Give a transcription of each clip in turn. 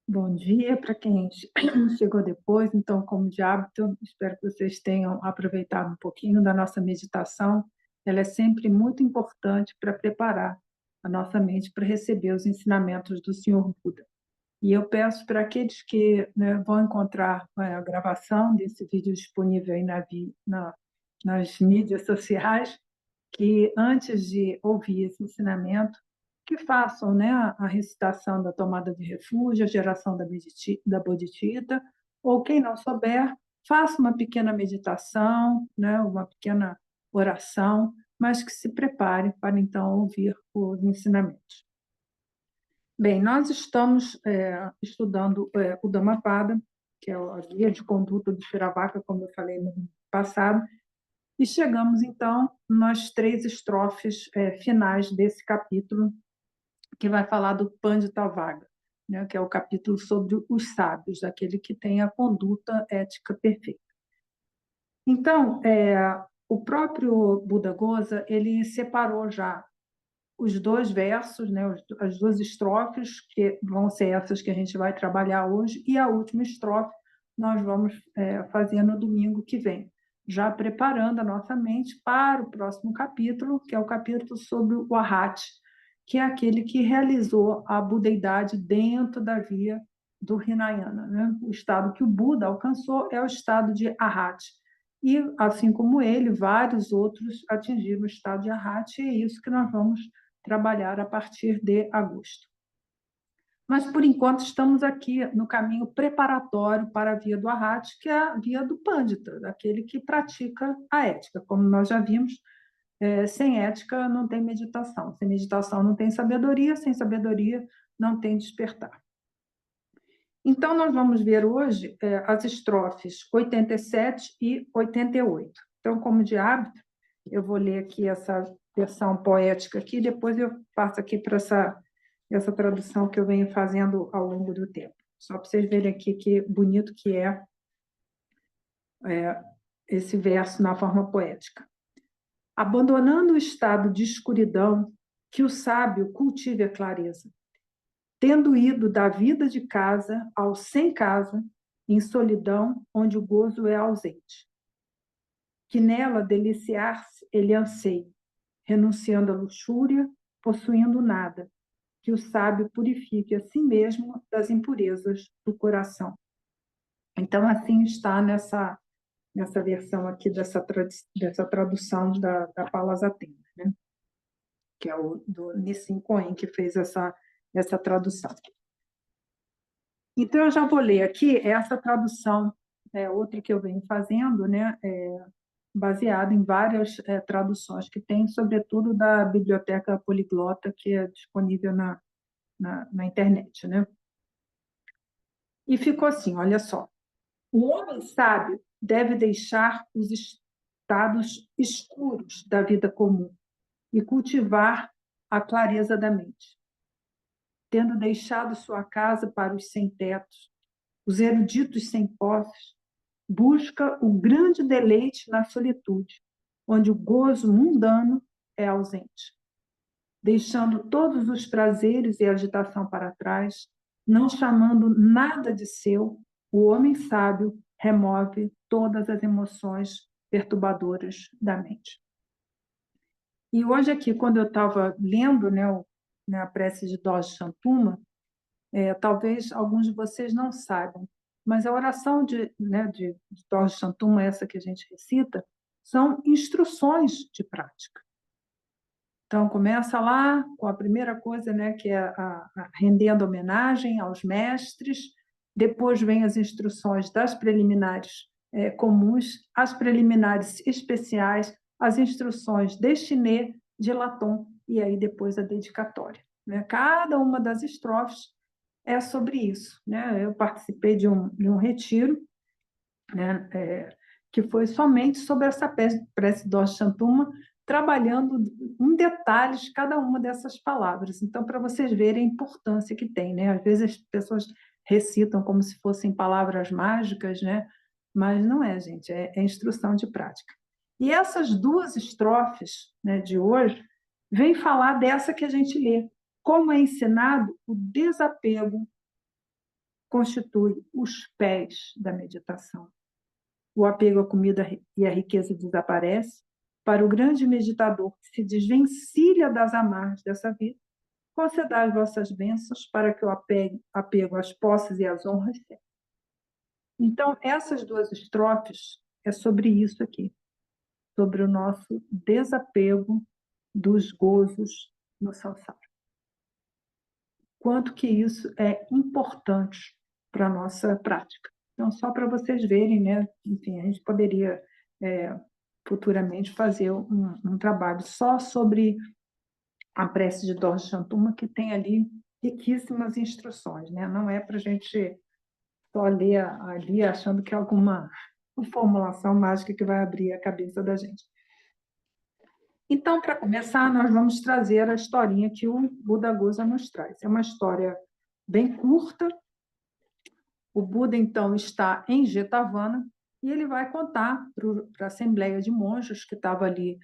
Bom dia para quem chegou depois. Então, como de hábito, espero que vocês tenham aproveitado um pouquinho da nossa meditação. Ela é sempre muito importante para preparar a nossa mente para receber os ensinamentos do Senhor Buda. E eu peço para aqueles que, né, vão encontrar a gravação desse vídeo disponível aí nas mídias sociais, que antes de ouvir esse ensinamento, que façam, né, a recitação da tomada de refúgio, a geração da bodhicitta, ou quem não souber, faça uma pequena meditação, né, uma pequena oração, mas que se prepare para então ouvir os ensinamentos. Bem, nós estamos estudando o Dhammapada, que é a guia de conduta do Theravada, como eu falei no passado, e chegamos, então, nas 3 estrofes finais desse capítulo, que vai falar do Panditavaga, né, que é o capítulo sobre os sábios, aquele que tem a conduta ética perfeita. Então, o próprio Buddhaghosa, ele separou já os 2 versos, né, as 2 estrofes, que vão ser essas que a gente vai trabalhar hoje, e a última estrofe nós vamos fazer no domingo que vem, já preparando a nossa mente para o próximo capítulo, que é o capítulo sobre o Arhat, que é aquele que realizou a budeidade dentro da via do Hinayana, né? O estado que o Buda alcançou é o estado de Arhat. E, assim como ele, vários outros atingiram o estado de Arhat, e é isso que nós vamos trabalhar a partir de agosto. Mas, por enquanto, estamos aqui no caminho preparatório para a via do Arhat, que é a via do Pandita, daquele que pratica a ética. Como nós já vimos, sem ética não tem meditação, sem meditação não tem sabedoria, sem sabedoria não tem despertar. Então, nós vamos ver hoje as estrofes 87 e 88. Então, como de hábito, eu vou ler aqui essa versão poética aqui, depois eu passo aqui para essa tradução que eu venho fazendo ao longo do tempo. Só para vocês verem aqui que bonito que é esse verso na forma poética. Abandonando o estado de escuridão, que o sábio cultive a clareza. Tendo ido da vida de casa ao sem casa, em solidão, onde o gozo é ausente. Que nela deliciar-se ele anseie, renunciando à luxúria, possuindo nada, que o sábio purifique a si mesmo das impurezas do coração. Então, assim está nessa versão aqui dessa tradução da Palas Athena, né? Que é o do Nissim Cohen, que fez essa tradução. Então, eu já vou ler aqui essa tradução, outra que eu venho fazendo, né, baseada em várias traduções que tem, sobretudo da Biblioteca Poliglota, que é disponível na internet, né? E ficou assim, olha só. O homem sábio deve deixar os estados escuros da vida comum e cultivar a clareza da mente. Tendo deixado sua casa para os sem-tetos, os eruditos sem posses, busca o grande deleite na solitude, onde o gozo mundano é ausente. Deixando todos os prazeres e agitação para trás, não chamando nada de seu, o homem sábio remove todas as emoções perturbadoras da mente. E hoje aqui, quando eu estava lendo, né, a prece de Dosha Shantuma, talvez alguns de vocês não saibam, mas a oração de Dosha Shantuma, essa que a gente recita, são instruções de prática. Então, começa lá com a primeira coisa, né, que é rendendo homenagem aos mestres, depois vem as instruções das preliminares comuns, as preliminares especiais, as instruções de Chiné, de Laton, e aí depois a dedicatória, né? Cada uma das estrofes é sobre isso, né? Eu participei de um retiro, né, que foi somente sobre essa prece do Shantuma, trabalhando em detalhes cada uma dessas palavras. Então, para vocês verem a importância que tem, né? Às vezes as pessoas recitam como se fossem palavras mágicas, né? Mas não é, gente, é instrução de prática. E essas 2 estrofes, né, de hoje vêm falar dessa que a gente lê, como é ensinado o desapego constitui os pés da meditação. O apego à comida e à riqueza desaparece. Para o grande meditador que se desvencilha das amarras dessa vida, concedai as vossas bênçãos para que o apego às posses e às honras cesse. Então, essas duas estrofes é sobre isso aqui, sobre o nosso desapego dos gozos no samsara. Quanto que isso é importante para a nossa prática. Então, só para vocês verem, né? Enfim, a gente poderia futuramente fazer um trabalho só sobre a prece de Dorje Shantuma, que tem ali riquíssimas instruções, né? Não é para a gente só ler ali achando que é alguma formulação mágica que vai abrir a cabeça da gente. Então, para começar, nós vamos trazer a historinha que o Buda Gosa nos traz. É uma história bem curta. O Buda, então, está em Jetavana e ele vai contar para a assembleia de monges que estava ali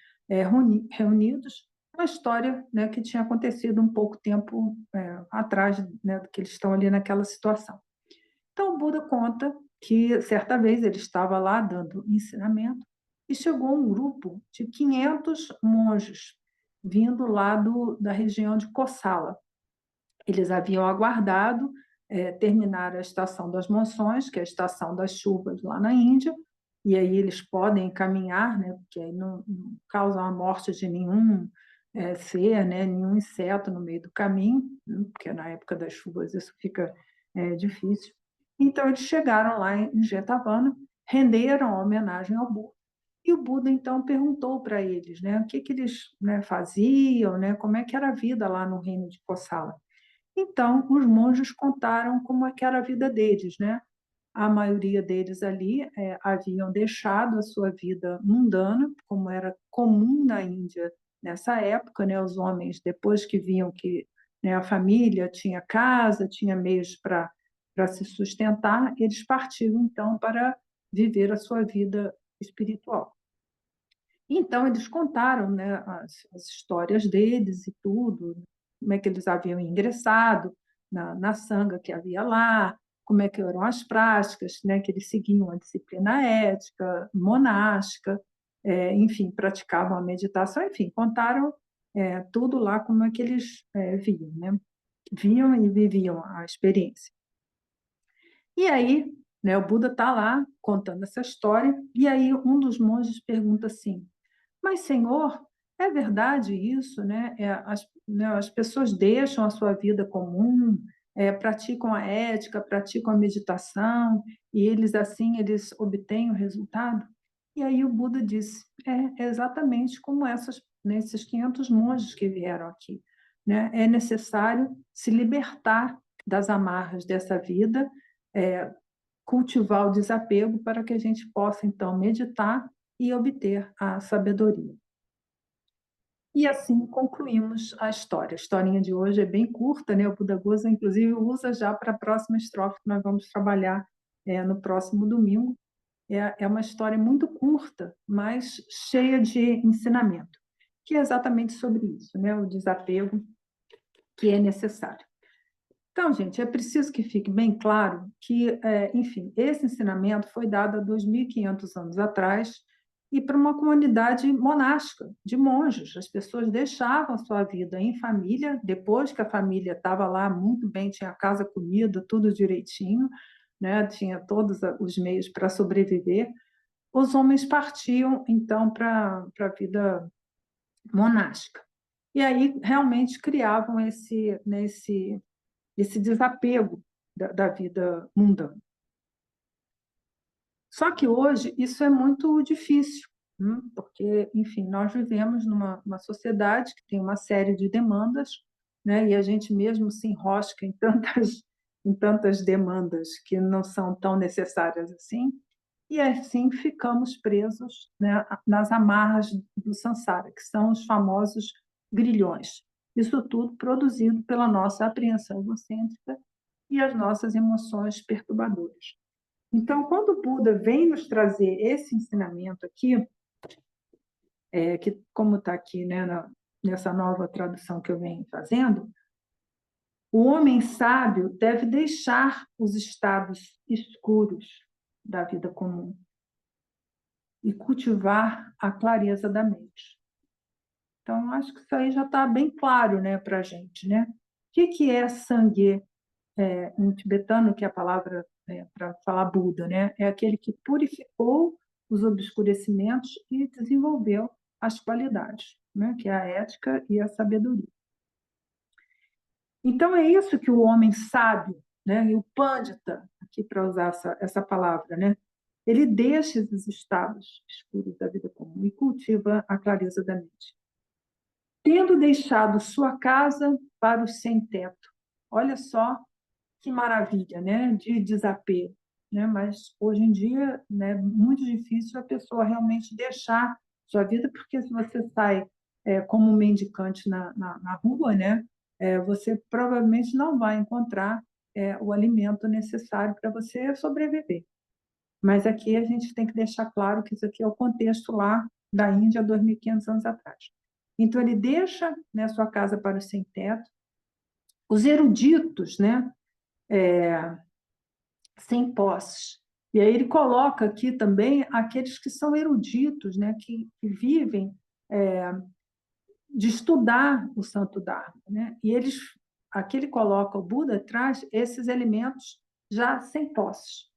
reunidos uma história, né, que tinha acontecido um pouco tempo atrás, né, que eles estão ali naquela situação. Então, o Buda conta que, certa vez, ele estava lá dando ensinamento e chegou um grupo de 500 monges vindo lá da região de Kosala. Eles haviam aguardado terminar a estação das monções, que é a estação das chuvas lá na Índia, e aí eles podem caminhar, né, porque aí não causa a morte de nenhum ser, né, nenhum inseto no meio do caminho, porque na época das chuvas isso fica difícil. Então, eles chegaram lá em Jetavana, renderam a homenagem ao Buda, e o Buda, então, perguntou para eles, né, o que eles, né, faziam, né, como é que era a vida lá no reino de Kosala. Então, os monges contaram como é que era a vida deles, né? A maioria deles ali haviam deixado a sua vida mundana, como era comum na Índia nessa época, né? Os homens, depois que viam que, né, a família tinha casa, tinha meios para se sustentar, eles partiram, então, para viver a sua vida espiritual. Então, eles contaram, né, as histórias deles e tudo, como é que eles haviam ingressado na sanga que havia lá, como é que eram as práticas, né, que eles seguiam a disciplina ética, monástica, enfim, praticavam a meditação, enfim, contaram tudo lá como é que eles viam, né? Viam e viviam a experiência. E aí, né, o Buda está lá contando essa história, e aí um dos monges pergunta assim: mas, Senhor, é verdade isso, né? As pessoas deixam a sua vida comum, praticam a ética, praticam a meditação, e eles, assim, eles obtêm o resultado? E aí o Buda disse, é exatamente como esses 500 monges que vieram aqui, né? É necessário se libertar das amarras dessa vida, cultivar o desapego para que a gente possa, então, meditar e obter a sabedoria. E assim concluímos a história. A historinha de hoje é bem curta, né? O Buda Gosa, inclusive, usa já para a próxima estrofe que nós vamos trabalhar no próximo domingo. É uma história muito curta, mas cheia de ensinamento, que é exatamente sobre isso, né? O desapego que é necessário. Então, gente, é preciso que fique bem claro que, enfim, esse ensinamento foi dado há 2.500 anos atrás e para uma comunidade monástica, de monges. As pessoas deixavam sua vida em família, depois que a família estava lá muito bem, tinha casa, comida, tudo direitinho, né? Tinha todos os meios para sobreviver. Os homens partiam, então, para a vida monástica. E aí, realmente, criavam esse desapego da vida mundana. Só que hoje isso é muito difícil, porque, enfim, nós vivemos numa sociedade que tem uma série de demandas, né, e a gente mesmo se enrosca em tantas demandas que não são tão necessárias assim, e assim ficamos presos, né, nas amarras do samsara, que são os famosos grilhões. Isso tudo produzido pela nossa apreensão egocêntrica e as nossas emoções perturbadoras. Então, quando o Buda vem nos trazer esse ensinamento aqui, que como está aqui, né, nessa nova tradução que eu venho fazendo, O homem sábio deve deixar os estados escuros da vida comum e cultivar a clareza da mente. Então, acho que isso aí já está bem claro, né, para a gente, né? O que é Sangye, em tibetano, que é a palavra para falar Buda, né? É aquele que purificou os obscurecimentos e desenvolveu as qualidades, né? Que é a ética e a sabedoria. Então, é isso que o homem sábio, né? E o Pandita, aqui para usar essa palavra, né? Ele deixa esses estados escuros da vida comum e cultiva a clareza da mente. Tendo deixado sua casa para os sem-teto. Olha só que maravilha, né? De desapego. Né? Mas, hoje em dia, né, é muito difícil a pessoa realmente deixar sua vida, porque se você sai como um mendicante na rua, né, você provavelmente não vai encontrar o alimento necessário para você sobreviver. Mas aqui a gente tem que deixar claro que isso aqui é o contexto lá da Índia, 2.500 anos atrás. Então, ele deixa, né, sua casa para os sem-teto. Os eruditos, né, sem posses. E aí ele coloca aqui também aqueles que são eruditos, né, que vivem de estudar o Santo Dharma. Né? E aqui ele coloca, o Buda traz esses elementos já sem posses.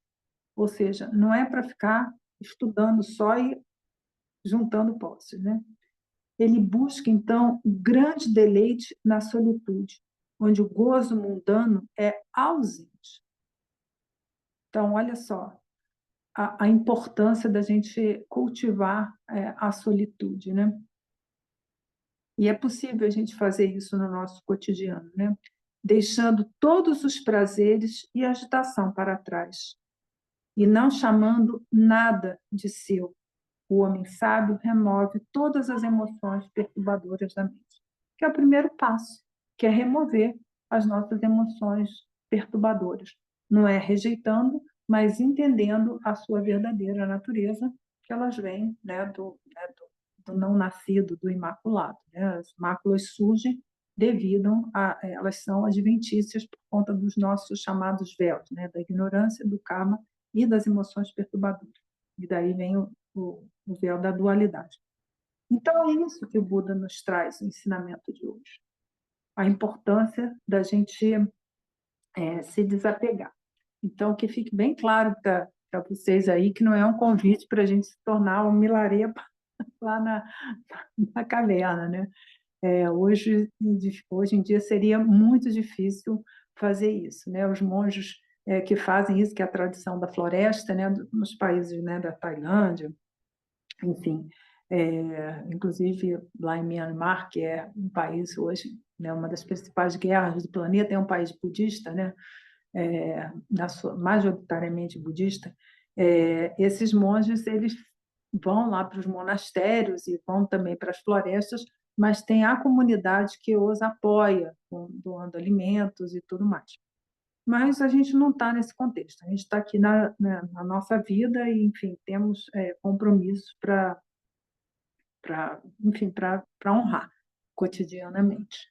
Ou seja, não é para ficar estudando só e juntando posses. Né? Ele busca, então, o grande deleite na solitude, onde o gozo mundano é ausente. Então, olha só, a importância da gente cultivar a solitude, né? E é possível a gente fazer isso no nosso cotidiano, né? Deixando todos os prazeres e agitação para trás, e não chamando nada de seu. O homem sábio remove todas as emoções perturbadoras da mente, que é o primeiro passo, que é remover as nossas emoções perturbadoras. Não é rejeitando, mas entendendo a sua verdadeira natureza, que elas vêm, né, do não nascido, do imaculado. Né? As máculas surgem devido elas são adventícias por conta dos nossos chamados véus, né? Da ignorância, do karma e das emoções perturbadoras. E daí vem o véu da dualidade. Então, é isso que o Buda nos traz, o ensinamento de hoje. A importância da gente se desapegar. Então, que fique bem claro para vocês aí que não é um convite para a gente se tornar um milarepa lá na caverna, né? Hoje em dia seria muito difícil fazer isso, né? Os monges que fazem isso, que é a tradição da floresta, né? Nos países, né, da Tailândia, enfim, inclusive lá em Myanmar, que é um país hoje, né, uma das principais guerras do planeta, é um país budista, né, majoritariamente budista. Esses monges eles vão lá para os monastérios e vão também para as florestas, mas tem a comunidade que os apoia, doando alimentos e tudo mais. Mas a gente não está nesse contexto, a gente está aqui na nossa vida e, enfim, temos compromissos enfim, para honrar cotidianamente,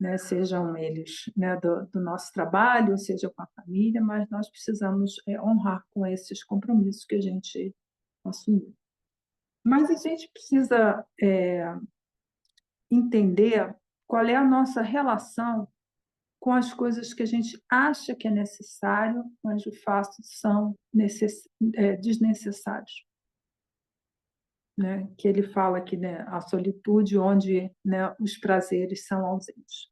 né? Sejam eles, né, do nosso trabalho, seja com a família, mas nós precisamos honrar com esses compromissos que a gente assumiu. Mas a gente precisa entender qual é a nossa relação com as coisas que a gente acha que é necessário, mas de fato são desnecessários. Né? Que ele fala aqui, né? A solitude onde, né, os prazeres são ausentes.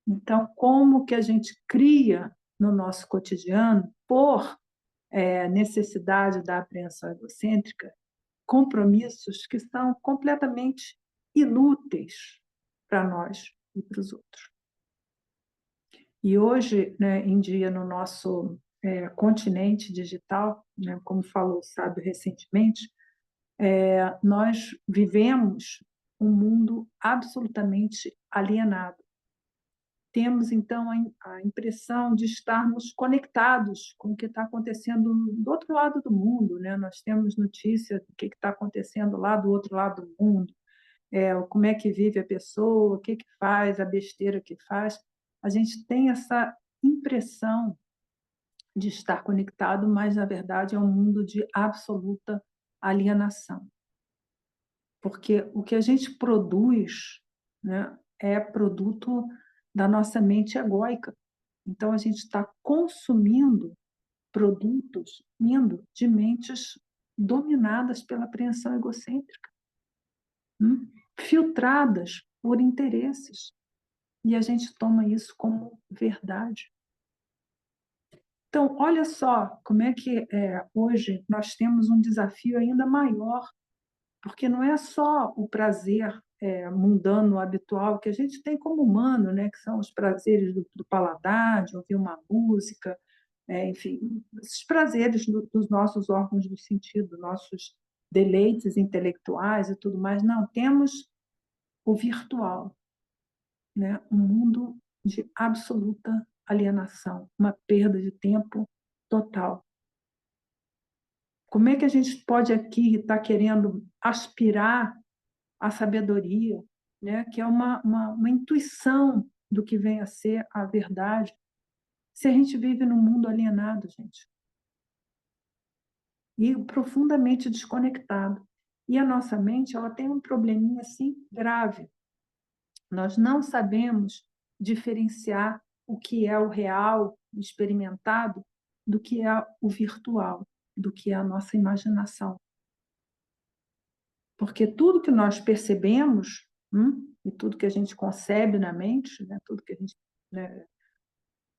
Então, como que a gente cria no nosso cotidiano, por necessidade da apreensão egocêntrica, compromissos que são completamente inúteis para nós e para os outros. E hoje, né, em dia, no nosso continente digital, né, como falou o Sábio recentemente, nós vivemos um mundo absolutamente alienado. Temos, então, a impressão de estarmos conectados com o que está acontecendo do outro lado do mundo. Né? Nós temos notícia do que está acontecendo lá do outro lado do mundo, como é que vive a pessoa, o que faz, a besteira que faz. a gente tem essa impressão de estar conectado, mas, na verdade, é um mundo de absoluta alienação. Porque o que a gente produz, né, é produto da nossa mente egóica. Então, a gente está consumindo produtos vindo de mentes dominadas pela apreensão egocêntrica, filtradas por interesses. E a gente toma isso como verdade. Então, olha só como é que hoje nós temos um desafio ainda maior, porque não é só o prazer mundano, habitual, que a gente tem como humano, né, que são os prazeres do paladar, de ouvir uma música, enfim, esses prazeres dos nossos órgãos do sentido, nossos deleites intelectuais e tudo mais. Não, temos o virtual, né? Um mundo de absoluta alienação, uma perda de tempo total. Como é que a gente pode aqui estar querendo aspirar à sabedoria, né? Que é uma intuição do que vem a ser a verdade, se a gente vive num mundo alienado, gente? E profundamente desconectado. E a nossa mente, ela tem um probleminha assim grave. Nós não sabemos diferenciar o que é o real, experimentado, do que é o virtual, do que é a nossa imaginação. Porque tudo que nós percebemos, e tudo que a gente concebe na mente, né, tudo que a gente, né,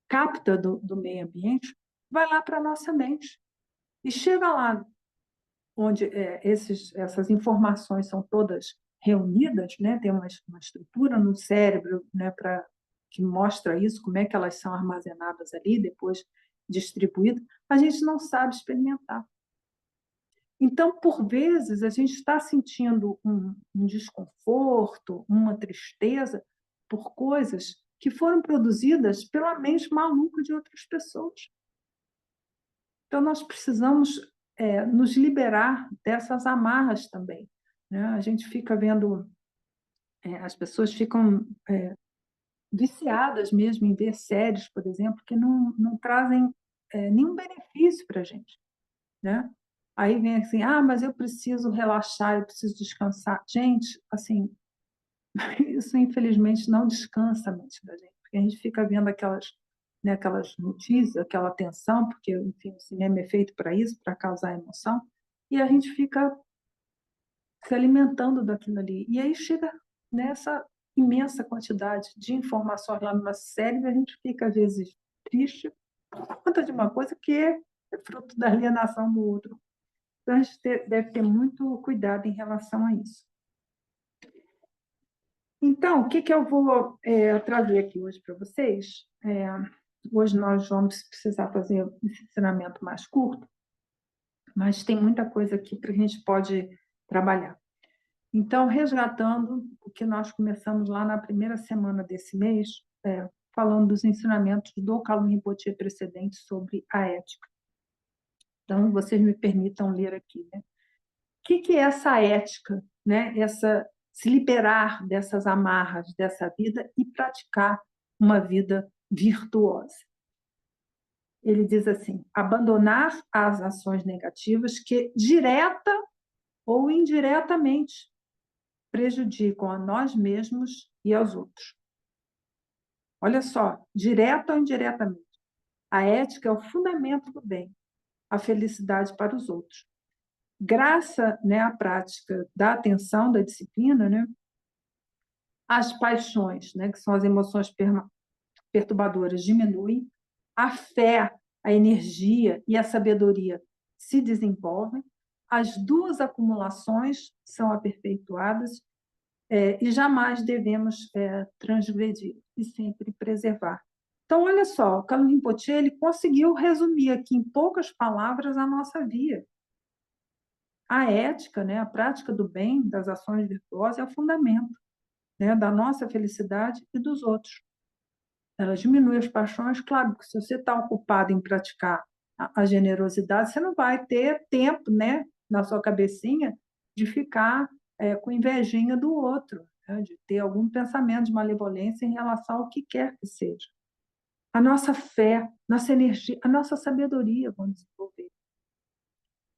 capta do meio ambiente, vai lá para a nossa mente. E chega lá onde essas informações são todas reunidas, né? Tem uma estrutura no cérebro, né, que mostra isso, como é que elas são armazenadas ali, depois distribuídas, a gente não sabe experimentar. Então, por vezes, a gente está sentindo um desconforto, uma tristeza, por coisas que foram produzidas pela mente maluca de outras pessoas. Então, nós precisamos nos liberar dessas amarras também, né? A gente fica vendo, as pessoas ficam viciadas mesmo em ver séries, por exemplo, que não trazem nenhum benefício para a gente, né? Aí vem assim, mas eu preciso relaxar, eu preciso descansar. Gente, assim, isso infelizmente não descansa a mente da gente, porque a gente fica vendo aquelas notícias, aquela tensão, porque, enfim, o cinema é feito para isso, para causar emoção, e a gente fica se alimentando daquilo ali. E aí chega nessa imensa quantidade de informações lá numa série, e a gente fica, às vezes, triste por conta de uma coisa que é fruto da alienação do outro. Então, a gente deve ter muito cuidado em relação a isso. Então, o que eu vou trazer aqui hoje para vocês? Hoje nós vamos precisar fazer um ensinamento mais curto, mas tem muita coisa aqui que a gente pode trabalhar. Então, resgatando o que nós começamos lá na primeira semana desse mês, falando dos ensinamentos do Kalun Rinpoche precedente sobre a ética. Então, vocês me permitam ler aqui, né? O que é essa ética, né? Se liberar dessas amarras dessa vida e praticar uma vida virtuosa. Ele diz assim: abandonar as ações negativas que, direta ou indiretamente, prejudicam a nós mesmos e aos outros. Olha só, direta ou indiretamente. A ética é o fundamento do bem, a felicidade para os outros. Graças, né, à prática da atenção, da disciplina, né, as paixões, né, que são as emoções perturbadoras, diminuem, a fé, a energia e a sabedoria se desenvolvem, as duas acumulações são aperfeiçoadas e jamais devemos transgredir e sempre preservar. Então, olha só, o Kalun Rinpoche ele conseguiu resumir aqui em poucas palavras a nossa via. A ética, né, a prática do bem, das ações virtuosas, é o fundamento, né, da nossa felicidade e dos outros. Ela diminui as paixões, claro, que se você está ocupado em praticar a generosidade, você não vai ter tempo, né, na sua cabecinha, de ficar com invejinha do outro, né, de ter algum pensamento de malevolência em relação ao que quer que seja. a nossa fé, nossa energia, a nossa sabedoria vão desenvolver.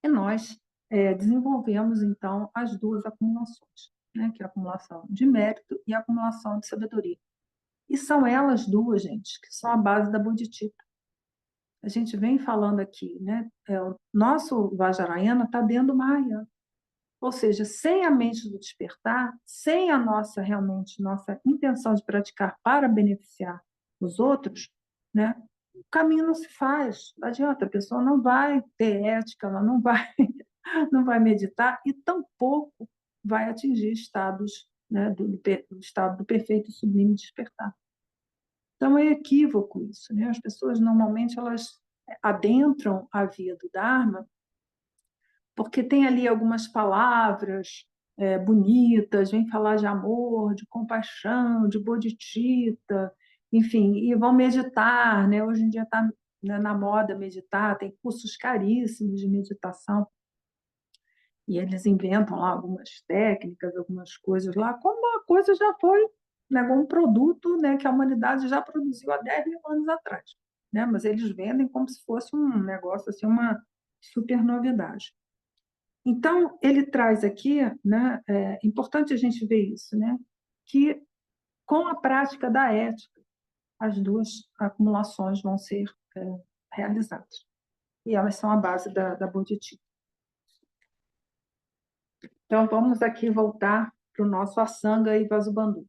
E nós desenvolvemos, então, as duas acumulações, né? Que é a acumulação de mérito e a acumulação de sabedoria. E são elas duas, gente, que são a base da Bodhicitta. A gente vem falando aqui, né? O nosso Vajrayana está dentro do Mahayana. Ou seja, sem a mente do despertar, sem a nossa intenção de praticar para beneficiar os outros, né? O caminho não se faz. Não adianta, a pessoa não vai ter ética, ela não vai, não vai meditar e tampouco vai atingir estados, né, do estado do perfeito e sublime despertar. Então, é equívoco isso, né? As pessoas, normalmente, elas adentram a via do Dharma porque tem ali algumas palavras bonitas, vem falar de amor, de compaixão, de bodhicitta, enfim, e vão meditar, né? Hoje em dia está, né, na moda meditar, tem cursos caríssimos de meditação, e eles inventam lá algumas técnicas, algumas coisas lá, como a coisa já foi, né, um produto, né, que a humanidade já produziu há 10 mil anos atrás, né? Mas eles vendem como se fosse um negócio, assim, uma super novidade. Então, ele traz aqui, né, é importante a gente ver isso, né, que com a prática da ética, as duas acumulações vão ser realizadas. E elas são a base da Bodhicitta. Então, vamos aqui voltar para o nosso Asanga e Vasubandhu.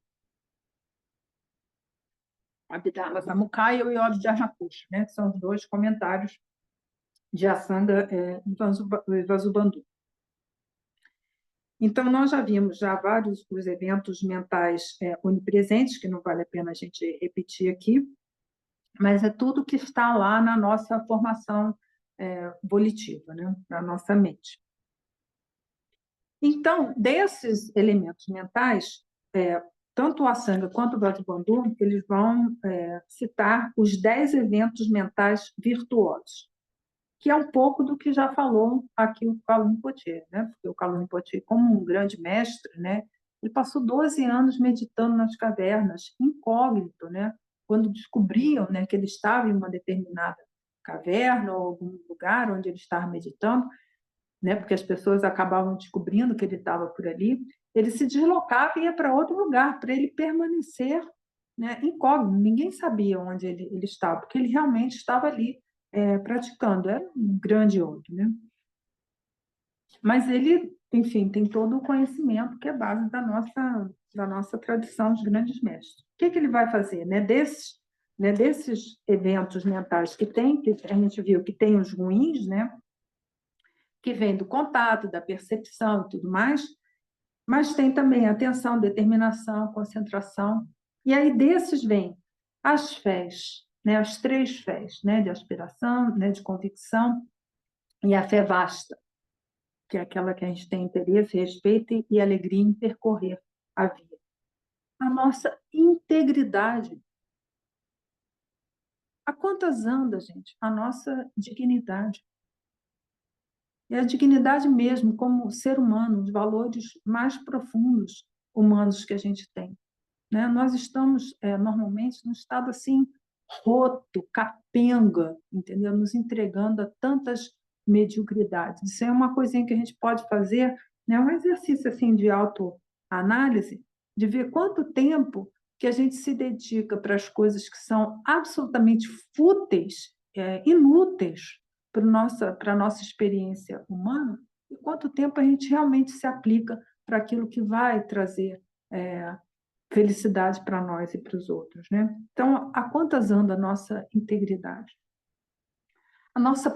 Abhidharma Samukaya e o Abhidharma-koša, né, que são os dois comentários de Asanga e Vasubandhu. Então, nós já vimos vários os eventos mentais onipresentes, que não vale a pena a gente repetir aqui, mas é tudo que está lá na nossa formação volitiva, né? Na nossa mente. Então, desses elementos mentais, tanto o Asanga quanto o Vasubandhu, eles vão citar os 10 eventos mentais virtuosos, que é um pouco do que já falou aqui o Kalu Rinpoche, né? Porque o Kalu Rinpoche, como um grande mestre, né, ele passou 12 anos meditando nas cavernas, incógnito, né? Quando descobriam, né, que ele estava em uma determinada caverna ou algum lugar onde ele estava meditando, né, porque as pessoas acabavam descobrindo que ele estava por ali, ele se deslocava e ia para outro lugar, para ele permanecer, né, incógnito. Ninguém sabia onde ele estava, porque ele realmente estava ali praticando. Era um grande outro, né? Mas ele, enfim, tem todo o conhecimento que é base da nossa tradição dos grandes mestres. O que ele vai fazer? Desses eventos mentais que tem, que a gente viu que tem os ruins, né? Que vem do contato, da percepção e tudo mais, mas tem também atenção, determinação, concentração. E aí desses vem as fés, né? As 3 fés, né? De aspiração, né? De convicção, e a fé vasta, que é aquela que a gente tem interesse, respeito e alegria em percorrer a via. A nossa integridade. A quantas anda, gente? A nossa dignidade. E a dignidade mesmo, como ser humano, os valores mais profundos humanos que a gente tem, né? Nós estamos, normalmente, num estado assim, roto, capenga, entendeu? Nos entregando a tantas mediocridades. Isso é uma coisinha que a gente pode fazer, né? Um exercício assim, de autoanálise, de ver quanto tempo que a gente se dedica para as coisas que são absolutamente fúteis, inúteis para a nossa experiência humana, e quanto tempo a gente realmente se aplica para aquilo que vai trazer felicidade para nós e para os outros, né? Então, a quantas anda a nossa integridade? A nossa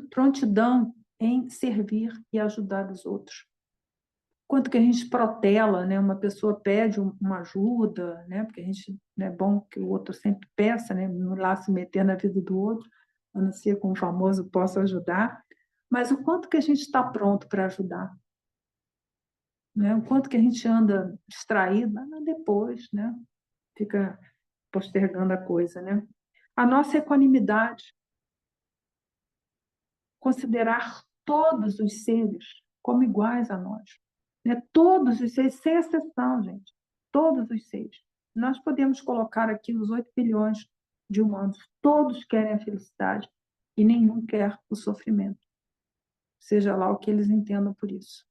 prontidão em servir e ajudar os outros. Quanto que a gente protela, né? Uma pessoa pede uma ajuda, né? Porque a gente, é bom que o outro sempre peça, né? Não lá se meter na vida do outro, a não ser com o famoso posso ajudar, mas o quanto que a gente está pronto para ajudar, né? O quanto que a gente anda distraído, mas depois, né? Fica postergando a coisa, né? A nossa equanimidade, considerar todos os seres como iguais a nós, né? Todos os seres, sem exceção, gente, todos os seres. Nós podemos colocar aqui os 8 bilhões, de humanos. Todos querem a felicidade e nenhum quer o sofrimento, seja lá o que eles entendam por isso,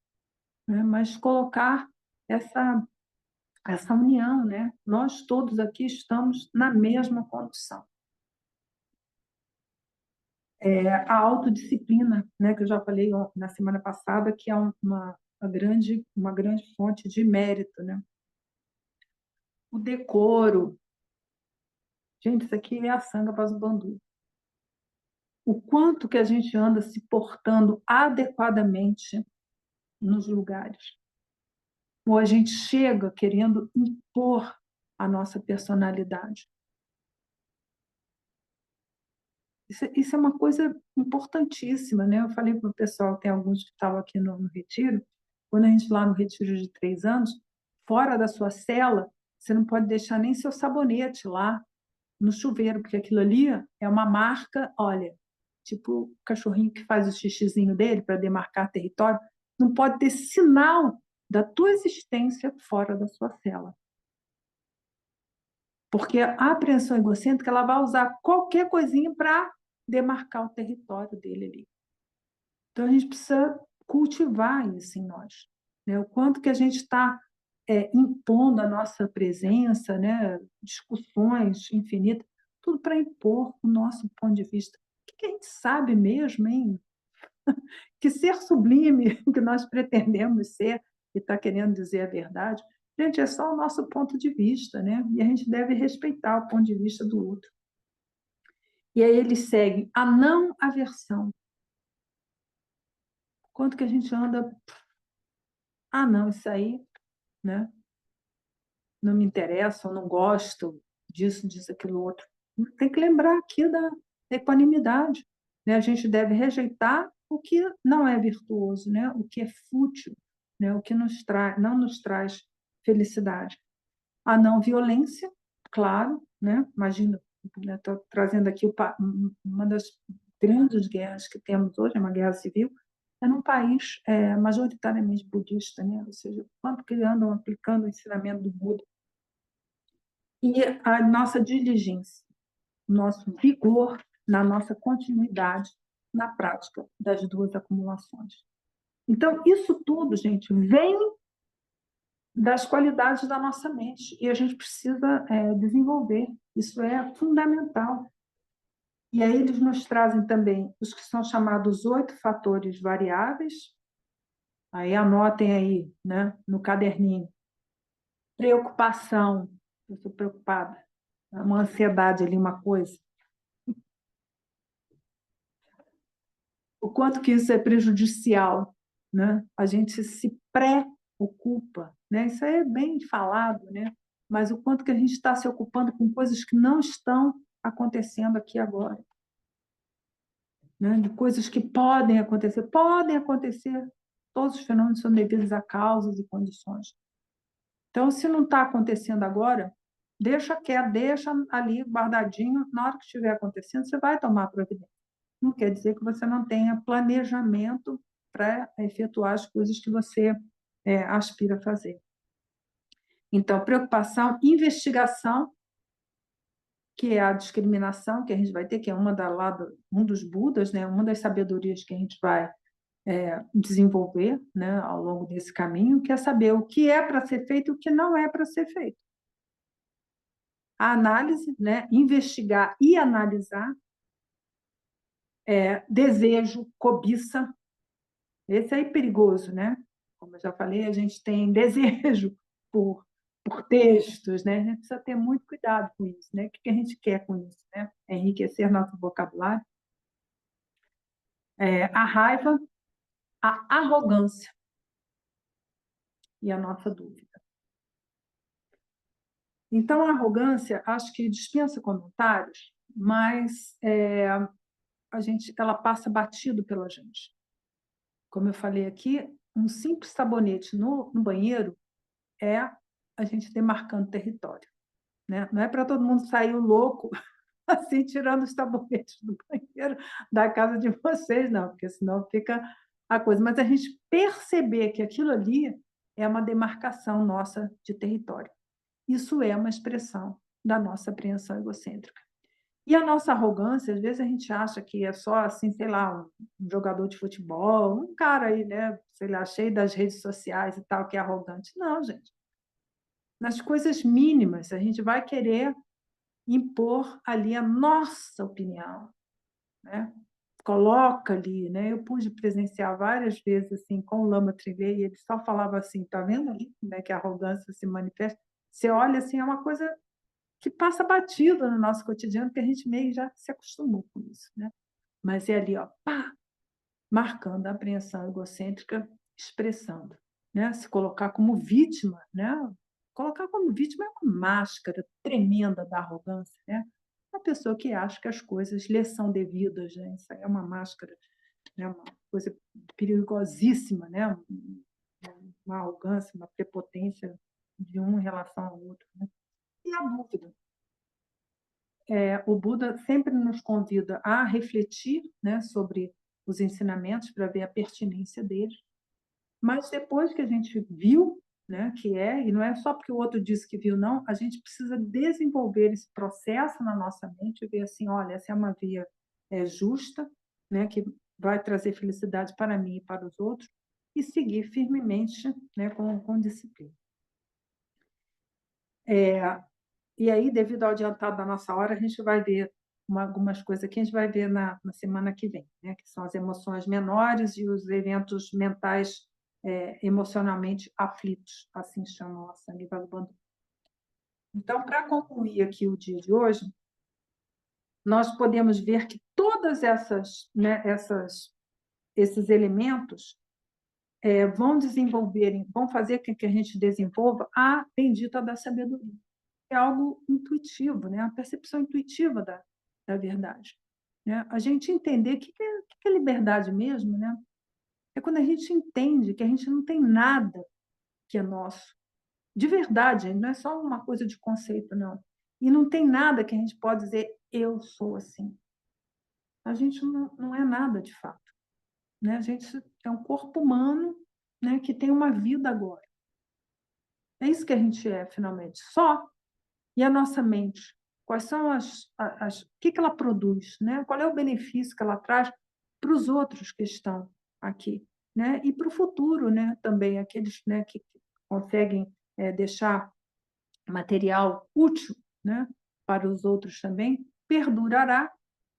né? Mas colocar essa união, né? Nós todos aqui estamos na mesma condição. A autodisciplina, né, que eu já falei na semana passada, que é uma grande fonte de mérito, né? O decoro. Gente, isso aqui é a sanga para os bandu. O quanto que a gente anda se portando adequadamente nos lugares. Ou a gente chega querendo impor a nossa personalidade. Isso é uma coisa importantíssima, né? Eu falei para o pessoal, tem alguns que estavam aqui no retiro, quando a gente lá no retiro de 3 anos, fora da sua cela, você não pode deixar nem seu sabonete lá no chuveiro, porque aquilo ali é uma marca, olha, tipo o cachorrinho que faz o xixizinho dele para demarcar território, não pode ter sinal da tua existência fora da sua cela. Porque a apreensão egocêntrica ela vai usar qualquer coisinha para demarcar o território dele ali. Então, a gente precisa cultivar isso em nós, né? O quanto que a gente está impondo a nossa presença, né? Discussões infinitas, tudo para impor o nosso ponto de vista. O que a gente sabe mesmo, hein? Que ser sublime que nós pretendemos ser e está querendo dizer a verdade, gente, é só o nosso ponto de vista, né? E a gente deve respeitar o ponto de vista do outro. E aí eles seguem a não aversão. Quanto que a gente anda, não, isso aí, né? Não me interessa, eu não gosto disso, aquilo outro. Tem que lembrar aqui da equanimidade, né? A gente deve rejeitar o que não é virtuoso, né? O que é fútil, né? O que não nos traz felicidade. A não violência, claro, né? Imagina, estou trazendo aqui uma das grandes guerras que temos hoje, é uma guerra civil, é num país majoritariamente budista, né? Ou seja, quanto que andam aplicando o ensinamento do Buda. E a nossa diligência, nosso vigor na nossa continuidade na prática das duas acumulações. Então, isso tudo, gente, vem das qualidades da nossa mente e a gente precisa desenvolver. Isso é fundamental. E aí eles nos trazem também os que são chamados 8 fatores variáveis. Aí anotem aí, né, no caderninho. Preocupação, eu estou preocupada. Uma ansiedade ali, uma coisa. O quanto que isso é prejudicial, né? A gente se preocupa, né? Isso aí é bem falado, né? Mas o quanto que a gente está se ocupando com coisas que não estão acontecendo aqui agora, né? De coisas que podem acontecer, todos os fenômenos são devidos a causas e condições. Então, se não está acontecendo agora, deixa quieto, deixa ali guardadinho, na hora que estiver acontecendo, você vai tomar providência. Não quer dizer que você não tenha planejamento para efetuar as coisas que você aspira a fazer. Então, preocupação, investigação, que é a discriminação que a gente vai ter, que é um dos Budas, né? Uma das sabedorias que a gente vai desenvolver, né, ao longo desse caminho, que é saber o que é para ser feito e o que não é para ser feito. A análise, né, investigar e analisar, desejo, cobiça, esse aí é perigoso, né? Como eu já falei, a gente tem desejo por textos, né? A gente precisa ter muito cuidado com isso, né? O que a gente quer com isso, né? É enriquecer nosso vocabulário. A raiva, a arrogância e a nossa dúvida. Então, a arrogância, acho que dispensa comentários, mas ela passa batido pela gente. Como eu falei aqui, um simples sabonete no banheiro é a gente demarcando território, né? Não é para todo mundo sair louco assim, tirando os sabonetes do banheiro da casa de vocês, não, porque senão fica a coisa. Mas a gente perceber que aquilo ali é uma demarcação nossa de território. Isso é uma expressão da nossa apreensão egocêntrica. E a nossa arrogância, às vezes a gente acha que é só assim, sei lá, um jogador de futebol, um cara aí, né, sei lá, cheio das redes sociais e tal, que é arrogante. Não, gente. Nas coisas mínimas, a gente vai querer impor ali a nossa opinião, né? Coloca ali, né? Eu pude presenciar várias vezes assim com o Lama Trilhei, e ele só falava assim, tá vendo ali, né, que a arrogância se manifesta. Você olha assim, é uma coisa que passa batido no nosso cotidiano, que a gente meio já se acostumou com isso, né? Mas é ali, ó, pá, marcando a apreensão egocêntrica, expressando, né? Se colocar como vítima, né? Colocar como vítima é uma máscara tremenda da arrogância, né? Uma pessoa que acha que as coisas lhe são devidas, né? Isso aí é uma máscara, né? Uma coisa perigosíssima, né? Uma arrogância, uma prepotência de um em relação ao outro, né? E a dúvida. O Buda sempre nos convida a refletir, né, sobre os ensinamentos para ver a pertinência deles, mas depois que a gente viu, né, que e não é só porque o outro disse que viu, não, a gente precisa desenvolver esse processo na nossa mente e ver assim, olha, essa é uma via justa, né, que vai trazer felicidade para mim e para os outros, e seguir firmemente, né, com disciplina. E aí, devido ao adiantado da nossa hora, a gente vai ver algumas coisas que a gente vai ver na semana que vem, né? Que são as emoções menores e os eventos mentais emocionalmente aflitos, assim chamam a Sangue Vagabundu. Então, para concluir aqui o dia de hoje, nós podemos ver que todas esses elementos vão fazer com que a gente desenvolva a bendita da sabedoria. É algo intuitivo, né? A percepção intuitiva da verdade. Né? A gente entender o que é liberdade mesmo, né? É quando a gente entende que a gente não tem nada que é nosso. De verdade, não é só uma coisa de conceito, não. E não tem nada que a gente pode dizer, eu sou assim. A gente não é nada de fato. Né? A gente é um corpo humano, né, que tem uma vida agora. É isso que a gente é, finalmente. Só. E a nossa mente? Quais são o que ela produz, né? Qual é o benefício que ela traz para os outros que estão aqui, né? E para o futuro, né? Também aqueles, né, que conseguem deixar material útil, né? Para os outros também perdurará,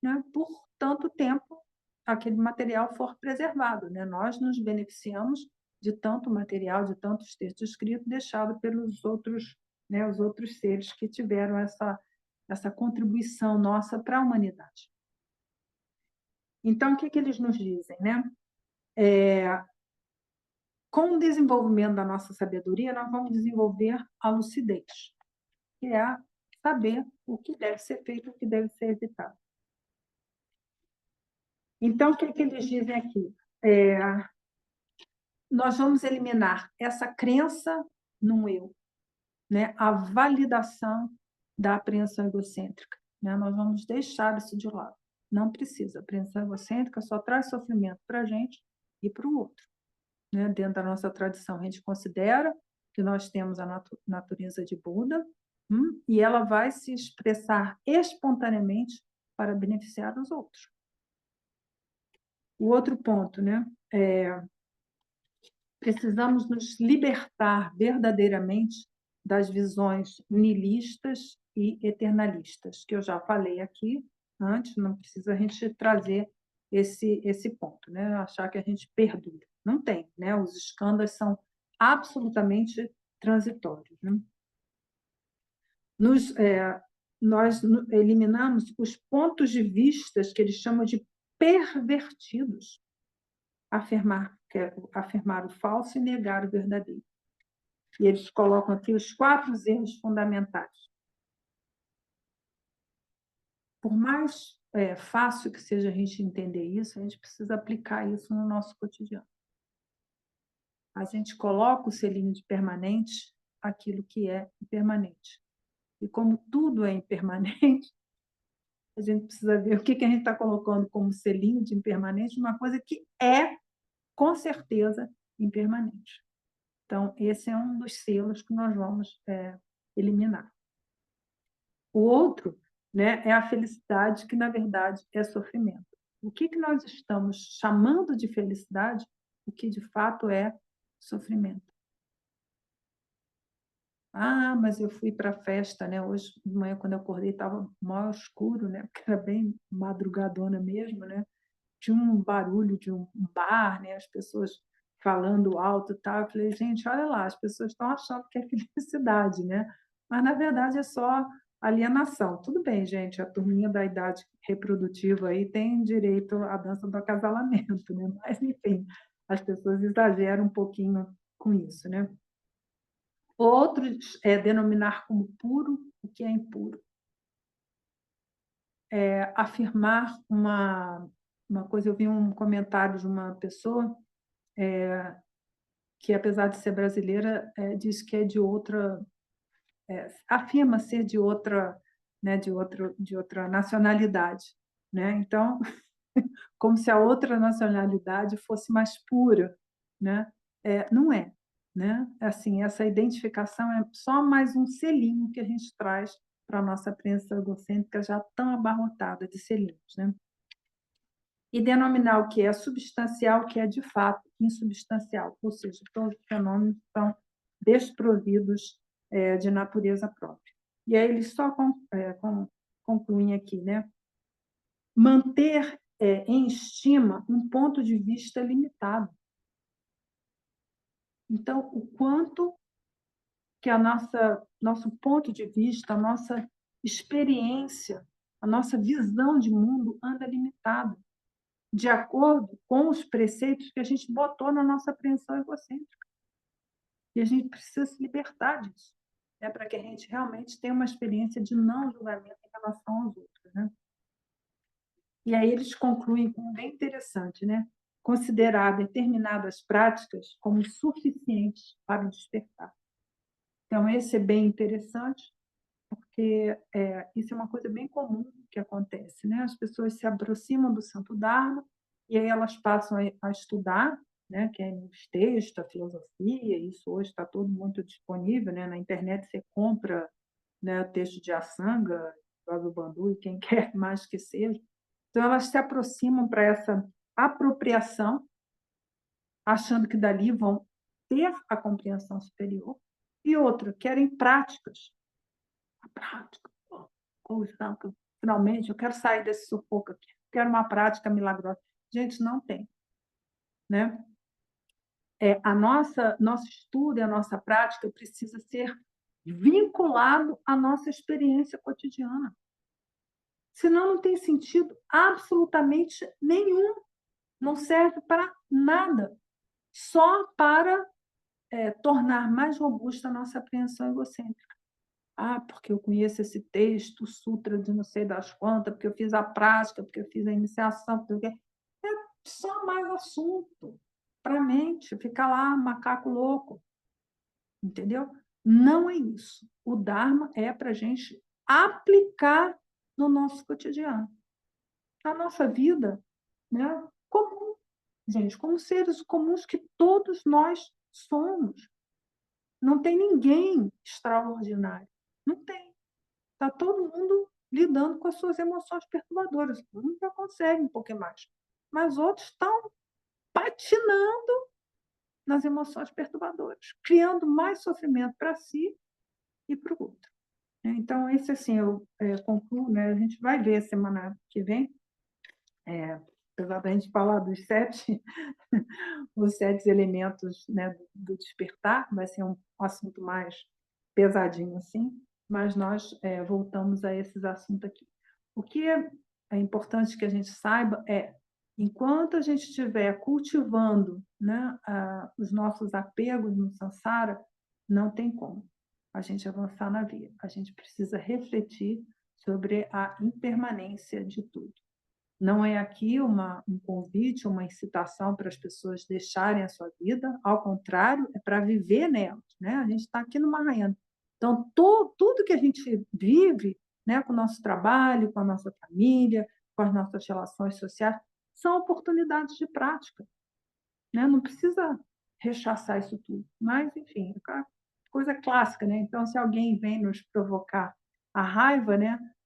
né? Por tanto tempo aquele material for preservado, né? Nós nos beneficiamos de tanto material, de tantos textos escritos deixado pelos outros, né? Os outros seres que tiveram essa contribuição nossa para a humanidade. Então, o que eles nos dizem, né? Com o desenvolvimento da nossa sabedoria, nós vamos desenvolver a lucidez, que é saber o que deve ser feito e o que deve ser evitado. Então, o que eles dizem aqui? Nós vamos eliminar essa crença no eu, né? A validação da apreensão egocêntrica. Né? Nós vamos deixar isso de lado. Não precisa. A apreensão egocêntrica só traz sofrimento para a gente e para o outro. Né? Dentro da nossa tradição, a gente considera que nós temos a natureza de Buda, e ela vai se expressar espontaneamente para beneficiar os outros. O outro ponto, né? Precisamos nos libertar verdadeiramente das visões nihilistas e eternalistas, que eu já falei aqui antes, não precisa a gente trazer esse ponto, né? Achar que a gente perdura. Não tem, né? Os escândalos são absolutamente transitórios. Né? Nós eliminamos os pontos de vista que eles chamam de pervertidos, afirmar o falso e negar o verdadeiro. E eles colocam aqui os 4 erros fundamentais. Por mais fácil que seja a gente entender isso, a gente precisa aplicar isso no nosso cotidiano. A gente coloca o selinho de permanente aquilo que é impermanente. E como tudo é impermanente, a gente precisa ver o que a gente está colocando como selinho de impermanente, uma coisa que é, com certeza, impermanente. Então, esse é um dos selos que nós vamos eliminar. O outro, né, é a felicidade que, na verdade, é sofrimento. O que que nós estamos chamando de felicidade, o que de fato é sofrimento. Ah, mas eu fui para a festa, né, hoje de manhã quando eu acordei estava maior escuro, né, porque era bem madrugadona mesmo, né, tinha um barulho de um bar, né, as pessoas falando alto e tal, eu falei: "Gente, olha lá, as pessoas estão achando que é felicidade, né, mas na verdade é só alienação". Tudo bem, gente, a turminha da idade reprodutiva aí tem direito à dança do acasalamento, né, mas enfim, as pessoas exageram um pouquinho com isso, né. Outros, denominar como puro o que é impuro. Afirmar uma coisa, eu vi um comentário de uma pessoa que, apesar de ser brasileira, diz que é de outra, afirma ser de outra, né, de outra nacionalidade, né. Então, como se a outra nacionalidade fosse mais pura, né. Não é, né. Assim, essa identificação é só mais um selinho que a gente traz para a nossa crença egocêntrica já tão abarrotada de selinhos, né. E denominar o que é substancial, o que é de fato insubstancial, ou seja, todos os fenômenos são desprovidos, de natureza própria. E aí eles só concluem aqui, né, manter, em estima um ponto de vista limitado. Então, o quanto que a nosso ponto de vista, a nossa experiência, a nossa visão de mundo anda limitada, de acordo com os preceitos que a gente botou na nossa apreensão egocêntrica. E a gente precisa se libertar disso, né, para que a gente realmente tenha uma experiência de não julgamento em relação aos outros, né. E aí eles concluem com bem interessante, né, considerar determinadas práticas como suficientes para o despertar. Então esse é bem interessante, porque, isso é uma coisa bem comum que acontece, né, as pessoas se aproximam do santo Dharma, e aí elas passam a estudar, né, que é os textos, a filosofia, isso hoje está tudo muito disponível, né, na internet você compra, né, o texto de Asanga, do Bandhu e quem quer mais que seja. Então elas se aproximam para essa apropriação, achando que dali vão ter a compreensão superior, e outra, querem práticas. A prática, pô, finalmente eu quero sair desse sufoco aqui, quero uma prática milagrosa. Gente, não tem, né. A nosso estudo e a nossa prática precisa ser vinculado à nossa experiência cotidiana, senão não tem sentido absolutamente nenhum, não serve para nada, só para, tornar mais robusta a nossa apreensão egocêntrica. Ah, porque eu conheço esse texto, o sutra de não sei das quantas, porque eu fiz a prática, porque eu fiz a iniciação, porque eu quê. É só mais assunto para a mente ficar lá, macaco louco, entendeu? Não é isso. O Dharma é para a gente aplicar no nosso cotidiano, na nossa vida, né, comum, gente, como seres comuns que todos nós somos. Não tem ninguém extraordinário, não tem. Está todo mundo lidando com as suas emoções perturbadoras. Uns já conseguem um pouquinho mais, mas outros estão patinando nas emoções perturbadoras, criando mais sofrimento para si e para o outro, né. Então esse, assim, eu, concluo, né, a gente vai ver semana que vem, apesar da gente falar dos 7 os 7 elementos, né, do despertar, vai ser um assunto mais pesadinho, assim, mas nós, voltamos a esses assuntos aqui. O que é importante que a gente saiba é, enquanto a gente estiver cultivando, né, os nossos apegos no samsara, não tem como a gente avançar na vida. A gente precisa refletir sobre a impermanência de tudo. Não é aqui um convite, uma incitação para as pessoas deixarem a sua vida, ao contrário, é para viver nelas, né? A gente está aqui no Mahayana. Então, tudo que a gente vive, né, com o nosso trabalho, com a nossa família, com as nossas relações sociais, são oportunidades de prática, né? Não precisa rechaçar isso tudo. Mas, enfim, é coisa clássica, né? Então, se alguém vem nos provocar a raiva, né,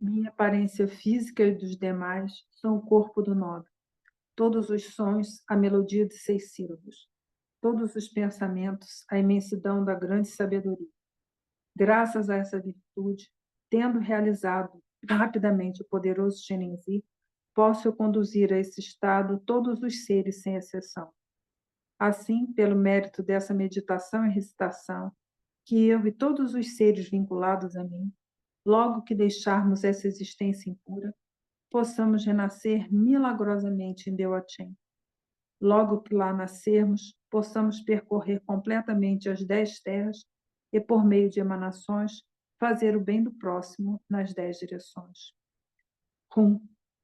Minha aparência física e dos demais são o corpo do nobre. Todos os sons, a melodia de 6 sílabos. Todos os pensamentos, a imensidão da grande sabedoria. Graças a essa virtude, tendo realizado rapidamente o poderoso Shenenzi, posso eu conduzir a esse estado todos os seres sem exceção. Assim, pelo mérito dessa meditação e recitação, que eu e todos os seres vinculados a mim, logo que deixarmos essa existência impura, possamos renascer milagrosamente em Deochen. Logo que lá nascermos, possamos percorrer completamente as 10 terras e, por meio de emanações, fazer o bem do próximo nas 10 direções. Rum,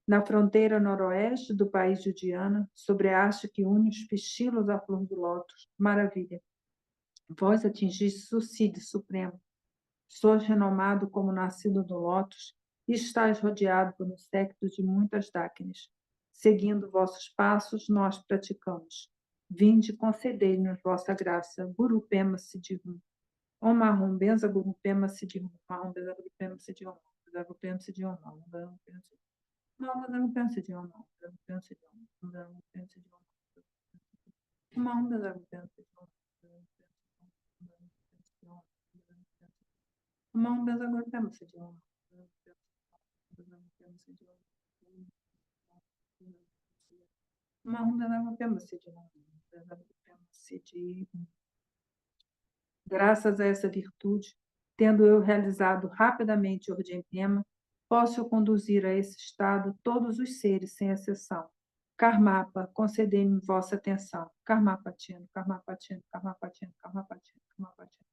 na fronteira noroeste do país de Diana, sobre a haste que une os pistilos à flor do lótus, maravilha. Vós atingiste o Cid supremo. Sois renomado como nascido do lótus e estáis rodeado por um séquito de muitas dáquines. Seguindo vossos passos, nós praticamos. Vinde, concedei-nos vossa graça. Guru Pema Siddhum. Om Mahum Benza Guru Pema Siddhum. Mahum Benza Guru Pema Siddhum. Guru Pema Siddhum. Mahum Benza Guru Pema Siddhum. Mahum Benza Guru Pema Siddhum. Mahum Benza Guru Pema Siddhum. Mahum Benza Guru Pema Siddhum. Mahum Benza Guru Pema Siddhum. Graças a essa virtude, tendo eu realizado rapidamente o Urgentema, posso conduzir a esse estado todos os seres, sem exceção. Karmapa, concedei-me vossa atenção. Karmapatino, Karmapatino, Karmapatino, Karmapatino, Karmapatino.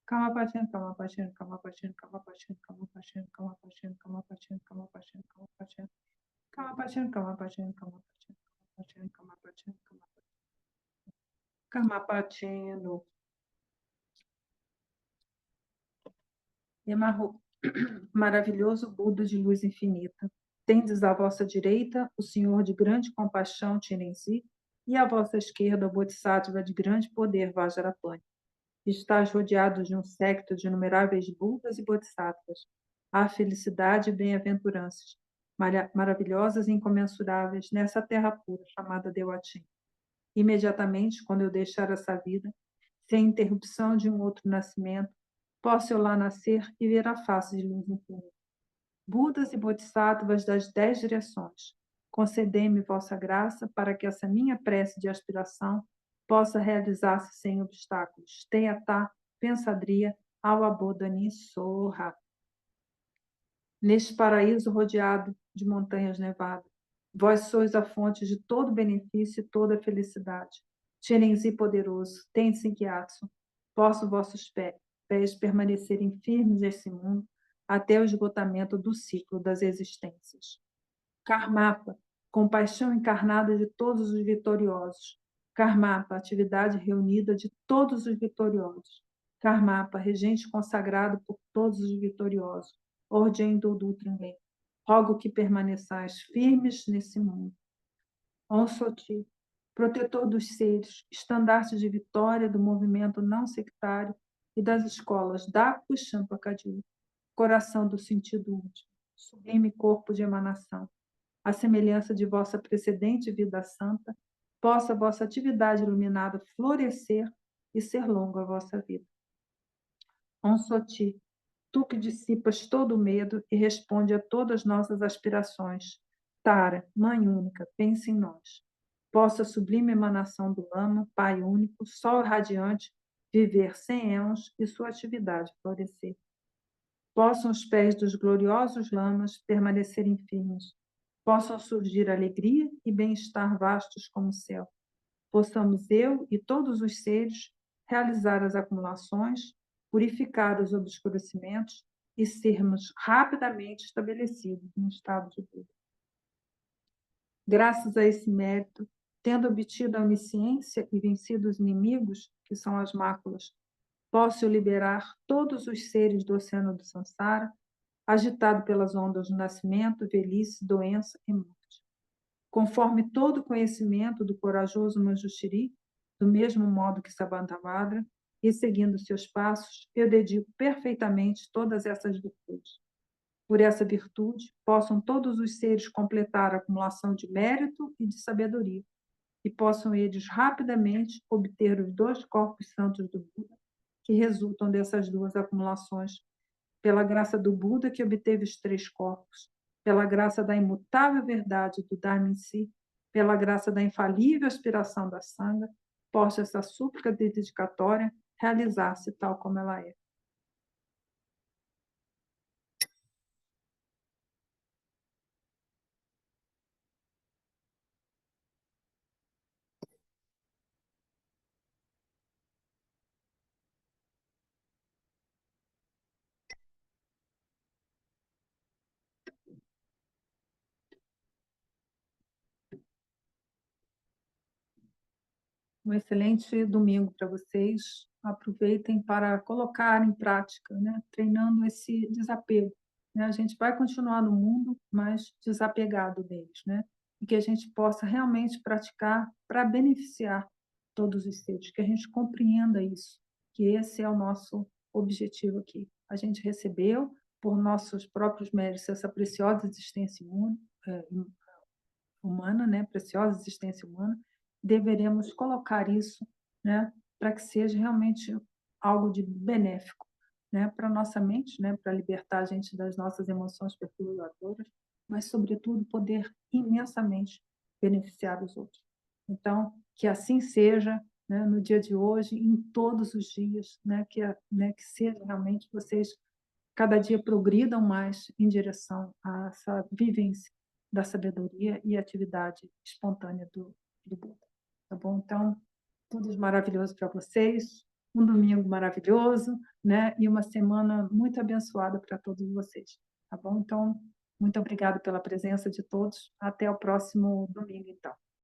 Karmapatino, Karmapatino, Karmapatino, Karmapatino, Karmapatino, Karmapatino, Karmapatino, Karmapatino, Karmapatino. Kamapachino, Kamapachino, Kamapachino, Kamapachino, Kamapachino, Kamapachino. Emarro, maravilhoso Buda de luz infinita, tendes à vossa direita o Senhor de grande compaixão, Tirenzi, e à vossa esquerda o Bodhisattva de grande poder, Vajrapani. Estás rodeado de um séquito de inumeráveis Budas e Bodhisattvas. Há felicidade e bem-aventuranças, maravilhosas e incomensuráveis, nessa terra pura chamada Deotim. Imediatamente, quando eu deixar essa vida, sem interrupção de um outro nascimento, posso eu lá nascer e ver a face de luz infinita. Budas e Bodhisattvas das 10 direções, concedei-me vossa graça para que essa minha prece de aspiração possa realizar-se sem obstáculos. Teyatá, pensadria, ao Abodani Sorra. Neste paraíso rodeado de montanhas nevadas, vós sois a fonte de todo benefício e toda felicidade. Chirenzi poderoso, Tenzin Gyatso, posso vossos pés permanecerem firmes nesse mundo até o esgotamento do ciclo das existências. Karmapa, compaixão encarnada de todos os vitoriosos. Karmapa, atividade reunida de todos os vitoriosos. Karmapa, regente consagrado por todos os vitoriosos. Ordem do Dutrinlé. Rogo que permaneçais firmes nesse mundo. Onsoti, protetor dos seres, estandarte de vitória do movimento não sectário e das escolas Daku e Champakadil, coração do sentido último, sublime corpo de emanação, à semelhança de vossa precedente vida santa, possa vossa atividade iluminada florescer e ser longa a vossa vida. Onsoti, tu que dissipas todo o medo e responde a todas nossas aspirações. Tara, Mãe única, pense em nós. Possa a sublime emanação do Lama, Pai único, Sol radiante, viver sem éons e sua atividade florescer. Possam os pés dos gloriosos lamas permanecerem firmes. Possam surgir alegria e bem-estar vastos como o céu. Possamos eu e todos os seres realizar as acumulações, purificar os obscurecimentos e sermos rapidamente estabelecidos no estado de Buda. Graças a esse mérito, tendo obtido a onisciência e vencido os inimigos, que são as máculas, posso eu liberar todos os seres do oceano do Sansara, agitado pelas ondas do nascimento, velhice, doença e morte. Conforme todo o conhecimento do corajoso Manjushri, do mesmo modo que Sabantavadra, e seguindo seus passos, eu dedico perfeitamente todas essas virtudes. Por essa virtude, possam todos os seres completar a acumulação de mérito e de sabedoria, e possam eles rapidamente obter os 2 corpos santos do Buda, que resultam dessas 2 acumulações, pela graça do Buda que obteve os 3 corpos, pela graça da imutável verdade do Dharma em si, pela graça da infalível aspiração da Sangha, possa essa súplica dedicatória realizar-se tal como ela é. Um excelente domingo para vocês. Aproveitem para colocar em prática, né? Treinando esse desapego. Né? A gente vai continuar no mundo, mas desapegado deles, né? E que a gente possa realmente praticar para beneficiar todos os seres, que a gente compreenda isso, que esse é o nosso objetivo aqui. A gente recebeu, por nossos próprios méritos, essa preciosa existência humana, né, preciosa existência humana, deveremos colocar isso, né, para que seja realmente algo de benéfico, né, para nossa mente, né, para libertar a gente das nossas emoções perturbadoras, mas sobretudo poder imensamente beneficiar os outros. Então, que assim seja, né, no dia de hoje, em todos os dias, que seja realmente vocês cada dia progridam mais em direção a essa vivência da sabedoria e atividade espontânea do Buda. Tá bom? Então, tudo de maravilhoso para vocês, um domingo maravilhoso, né? E uma semana muito abençoada para todos vocês. Tá bom? Então, muito obrigada pela presença de todos. Até o próximo domingo, então.